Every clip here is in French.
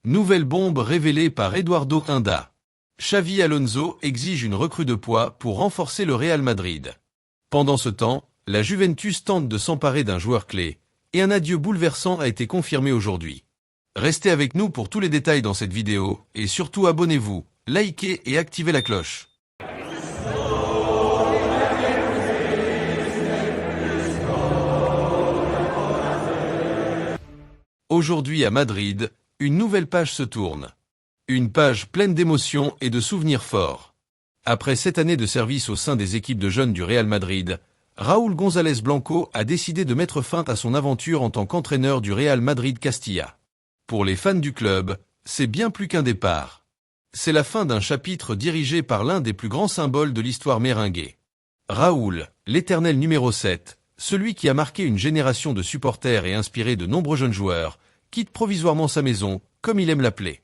Nouvelle bombe révélée par Eduardo Inda. Xavi Alonso exige une recrue de poids pour renforcer le Real Madrid. Pendant ce temps, la Juventus tente de s'emparer d'un joueur clé, et un adieu bouleversant a été confirmé aujourd'hui. Restez avec nous pour tous les détails dans cette vidéo, et surtout abonnez-vous, likez et activez la cloche. Aujourd'hui à Madrid, une nouvelle page se tourne. Une page pleine d'émotions et de souvenirs forts. Après 7 années de service au sein des équipes de jeunes du Real Madrid, Raúl González Blanco a décidé de mettre fin à son aventure en tant qu'entraîneur du Real Madrid Castilla. Pour les fans du club, c'est bien plus qu'un départ. C'est la fin d'un chapitre dirigé par l'un des plus grands symboles de l'histoire merengue. Raúl, l'éternel numéro 7, celui qui a marqué une génération de supporters et inspiré de nombreux jeunes joueurs, quitte provisoirement sa maison, comme il aime l'appeler.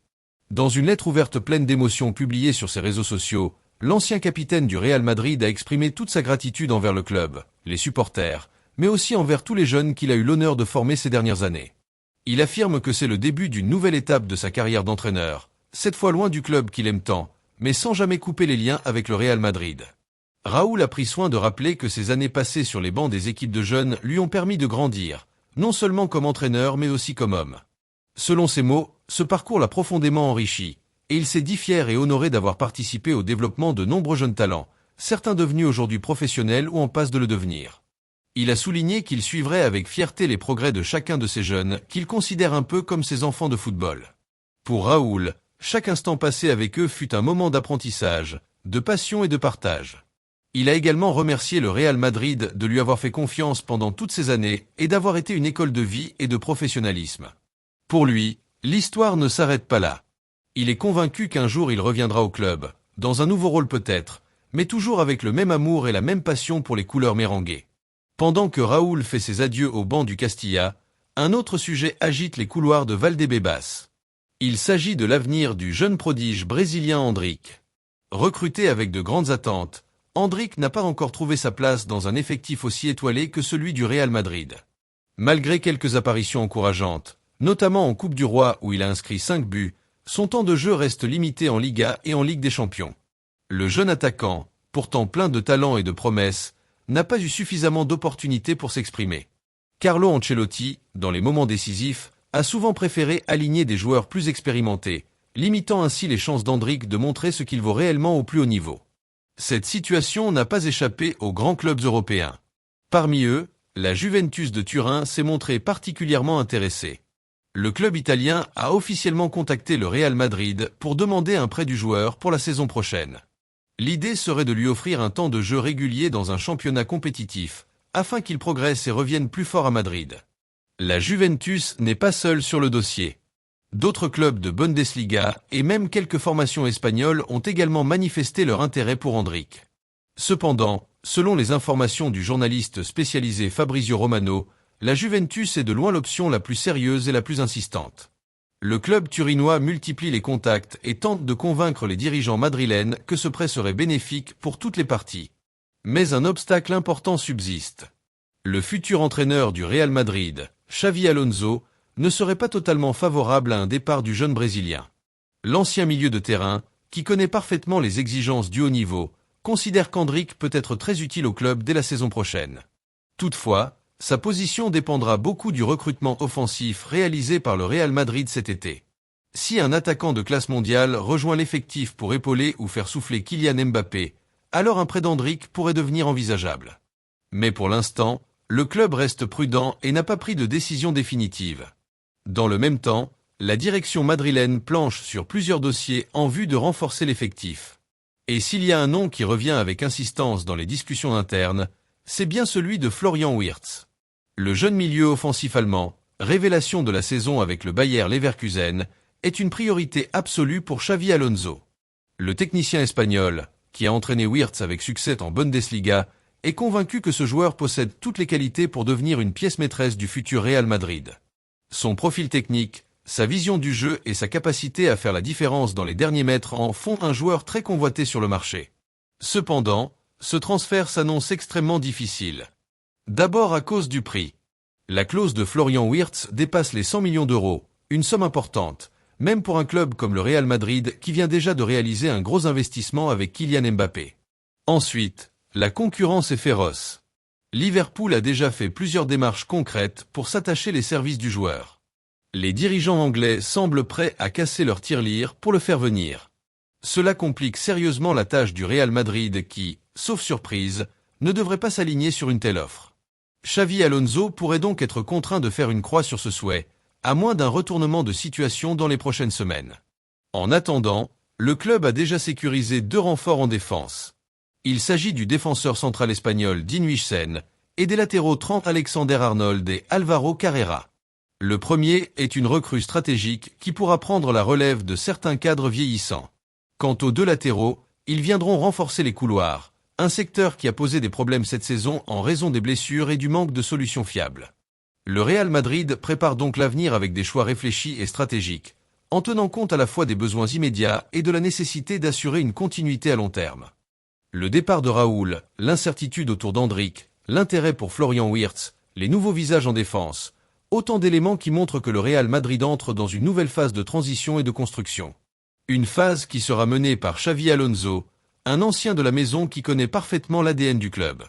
Dans une lettre ouverte pleine d'émotions publiée sur ses réseaux sociaux, l'ancien capitaine du Real Madrid a exprimé toute sa gratitude envers le club, les supporters, mais aussi envers tous les jeunes qu'il a eu l'honneur de former ces dernières années. Il affirme que c'est le début d'une nouvelle étape de sa carrière d'entraîneur, cette fois loin du club qu'il aime tant, mais sans jamais couper les liens avec le Real Madrid. Raúl a pris soin de rappeler que ses années passées sur les bancs des équipes de jeunes lui ont permis de grandir, non seulement comme entraîneur mais aussi comme homme. Selon ses mots, ce parcours l'a profondément enrichi, et il s'est dit fier et honoré d'avoir participé au développement de nombreux jeunes talents, certains devenus aujourd'hui professionnels ou en passe de le devenir. Il a souligné qu'il suivrait avec fierté les progrès de chacun de ces jeunes, qu'il considère un peu comme ses enfants de football. Pour Raúl, chaque instant passé avec eux fut un moment d'apprentissage, de passion et de partage. Il a également remercié le Real Madrid de lui avoir fait confiance pendant toutes ces années et d'avoir été une école de vie et de professionnalisme. Pour lui, l'histoire ne s'arrête pas là. Il est convaincu qu'un jour il reviendra au club, dans un nouveau rôle peut-être, mais toujours avec le même amour et la même passion pour les couleurs merengue. Pendant que Raúl fait ses adieux au banc du Castilla, un autre sujet agite les couloirs de Valdebebas. Il s'agit de l'avenir du jeune prodige brésilien Endrick. Recruté avec de grandes attentes, Endrick n'a pas encore trouvé sa place dans un effectif aussi étoilé que celui du Real Madrid. Malgré quelques apparitions encourageantes, notamment en Coupe du Roi où il a inscrit 5 buts, son temps de jeu reste limité en Liga et en Ligue des Champions. Le jeune attaquant, pourtant plein de talent et de promesses, n'a pas eu suffisamment d'opportunités pour s'exprimer. Carlo Ancelotti, dans les moments décisifs, a souvent préféré aligner des joueurs plus expérimentés, limitant ainsi les chances d'Endrick de montrer ce qu'il vaut réellement au plus haut niveau. Cette situation n'a pas échappé aux grands clubs européens. Parmi eux, la Juventus de Turin s'est montrée particulièrement intéressée. Le club italien a officiellement contacté le Real Madrid pour demander un prêt du joueur pour la saison prochaine. L'idée serait de lui offrir un temps de jeu régulier dans un championnat compétitif, afin qu'il progresse et revienne plus fort à Madrid. La Juventus n'est pas seule sur le dossier. D'autres clubs de Bundesliga et même quelques formations espagnoles ont également manifesté leur intérêt pour Endrick. Cependant, selon les informations du journaliste spécialisé Fabrizio Romano, la Juventus est de loin l'option la plus sérieuse et la plus insistante. Le club turinois multiplie les contacts et tente de convaincre les dirigeants madrilènes que ce prêt serait bénéfique pour toutes les parties. Mais un obstacle important subsiste. Le futur entraîneur du Real Madrid, Xavi Alonso, ne serait pas totalement favorable à un départ du jeune Brésilien. L'ancien milieu de terrain, qui connaît parfaitement les exigences du haut niveau, considère qu'Endrick peut être très utile au club dès la saison prochaine. Toutefois, sa position dépendra beaucoup du recrutement offensif réalisé par le Real Madrid cet été. Si un attaquant de classe mondiale rejoint l'effectif pour épauler ou faire souffler Kylian Mbappé, alors un prêt d'Endrick pourrait devenir envisageable. Mais pour l'instant, le club reste prudent et n'a pas pris de décision définitive. Dans le même temps, la direction madrilène planche sur plusieurs dossiers en vue de renforcer l'effectif. Et s'il y a un nom qui revient avec insistance dans les discussions internes, c'est bien celui de Florian Wirtz. Le jeune milieu offensif allemand, révélation de la saison avec le Bayer Leverkusen, est une priorité absolue pour Xavi Alonso. Le technicien espagnol, qui a entraîné Wirtz avec succès en Bundesliga, est convaincu que ce joueur possède toutes les qualités pour devenir une pièce maîtresse du futur Real Madrid. Son profil technique, sa vision du jeu et sa capacité à faire la différence dans les derniers mètres en font un joueur très convoité sur le marché. Cependant, ce transfert s'annonce extrêmement difficile. D'abord à cause du prix. La clause de Florian Wirtz dépasse les 100 millions d'euros, une somme importante, même pour un club comme le Real Madrid qui vient déjà de réaliser un gros investissement avec Kylian Mbappé. Ensuite, la concurrence est féroce. Liverpool a déjà fait plusieurs démarches concrètes pour s'attacher les services du joueur. Les dirigeants anglais semblent prêts à casser leur tirelire pour le faire venir. Cela complique sérieusement la tâche du Real Madrid qui, sauf surprise, ne devrait pas s'aligner sur une telle offre. Xavi Alonso pourrait donc être contraint de faire une croix sur ce souhait, à moins d'un retournement de situation dans les prochaines semaines. En attendant, le club a déjà sécurisé 2 renforts en défense. Il s'agit du défenseur central espagnol Dean Huijsen et des latéraux Trent Alexander-Arnold et Alvaro Carrera. Le premier est une recrue stratégique qui pourra prendre la relève de certains cadres vieillissants. Quant aux 2 latéraux, ils viendront renforcer les couloirs, un secteur qui a posé des problèmes cette saison en raison des blessures et du manque de solutions fiables. Le Real Madrid prépare donc l'avenir avec des choix réfléchis et stratégiques, en tenant compte à la fois des besoins immédiats et de la nécessité d'assurer une continuité à long terme. Le départ de Raúl, l'incertitude autour d'Endrick, l'intérêt pour Florian Wirtz, les nouveaux visages en défense, autant d'éléments qui montrent que le Real Madrid entre dans une nouvelle phase de transition et de construction. Une phase qui sera menée par Xavi Alonso, un ancien de la maison qui connaît parfaitement l'ADN du club.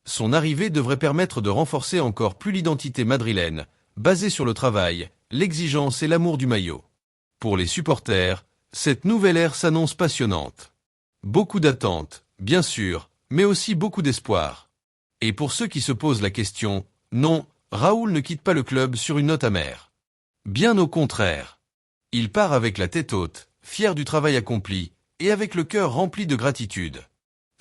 Son arrivée devrait permettre de renforcer encore plus l'identité madrilène, basée sur le travail, l'exigence et l'amour du maillot. Pour les supporters, cette nouvelle ère s'annonce passionnante. Beaucoup d'attentes, bien sûr, mais aussi beaucoup d'espoir. Et pour ceux qui se posent la question, non, Raúl ne quitte pas le club sur une note amère. Bien au contraire. Il part avec la tête haute, fier du travail accompli, et avec le cœur rempli de gratitude.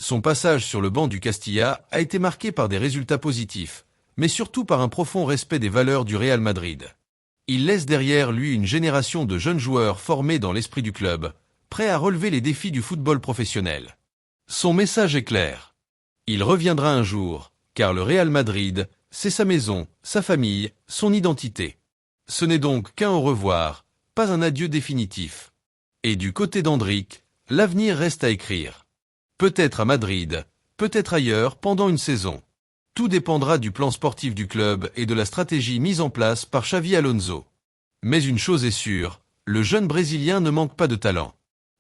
Son passage sur le banc du Castilla a été marqué par des résultats positifs, mais surtout par un profond respect des valeurs du Real Madrid. Il laisse derrière lui une génération de jeunes joueurs formés dans l'esprit du club, prêts à relever les défis du football professionnel. Son message est clair. Il reviendra un jour, car le Real Madrid, c'est sa maison, sa famille, son identité. Ce n'est donc qu'un au revoir, pas un adieu définitif. Et du côté d'Endrick, l'avenir reste à écrire. Peut-être à Madrid, peut-être ailleurs pendant une saison. Tout dépendra du plan sportif du club et de la stratégie mise en place par Xavi Alonso. Mais une chose est sûre, le jeune Brésilien ne manque pas de talent.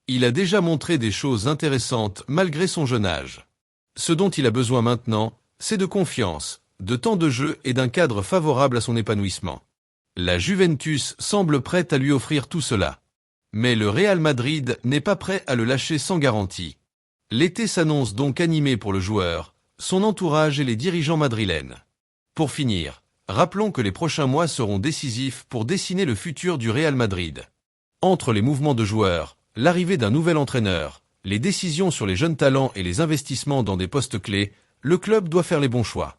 Il a déjà montré des choses intéressantes malgré son jeune âge. Ce dont il a besoin maintenant, c'est de confiance, de temps de jeu et d'un cadre favorable à son épanouissement. La Juventus semble prête à lui offrir tout cela. Mais le Real Madrid n'est pas prêt à le lâcher sans garantie. L'été s'annonce donc animé pour le joueur, son entourage et les dirigeants madrilènes. Pour finir, rappelons que les prochains mois seront décisifs pour dessiner le futur du Real Madrid. Entre les mouvements de joueurs, l'arrivée d'un nouvel entraîneur, les décisions sur les jeunes talents et les investissements dans des postes clés, le club doit faire les bons choix.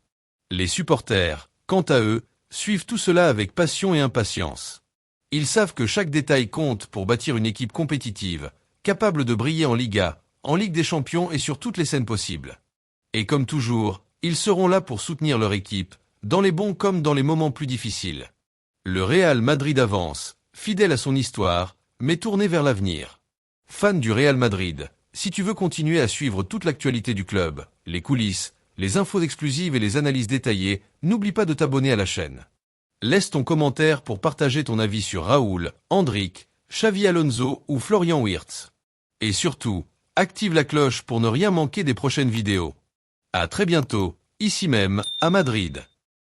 Les supporters, quant à eux, suivent tout cela avec passion et impatience. Ils savent que chaque détail compte pour bâtir une équipe compétitive, capable de briller en Liga, en Ligue des Champions et sur toutes les scènes possibles. Et comme toujours, ils seront là pour soutenir leur équipe, dans les bons comme dans les moments plus difficiles. Le Real Madrid avance, fidèle à son histoire, mais tourné vers l'avenir. Fan du Real Madrid, si tu veux continuer à suivre toute l'actualité du club, les coulisses, les infos exclusives et les analyses détaillées, n'oublie pas de t'abonner à la chaîne. Laisse ton commentaire pour partager ton avis sur Raúl, Endrick, Xavi Alonso ou Florian Wirtz. Et surtout, active la cloche pour ne rien manquer des prochaines vidéos. À très bientôt, ici même, à Madrid.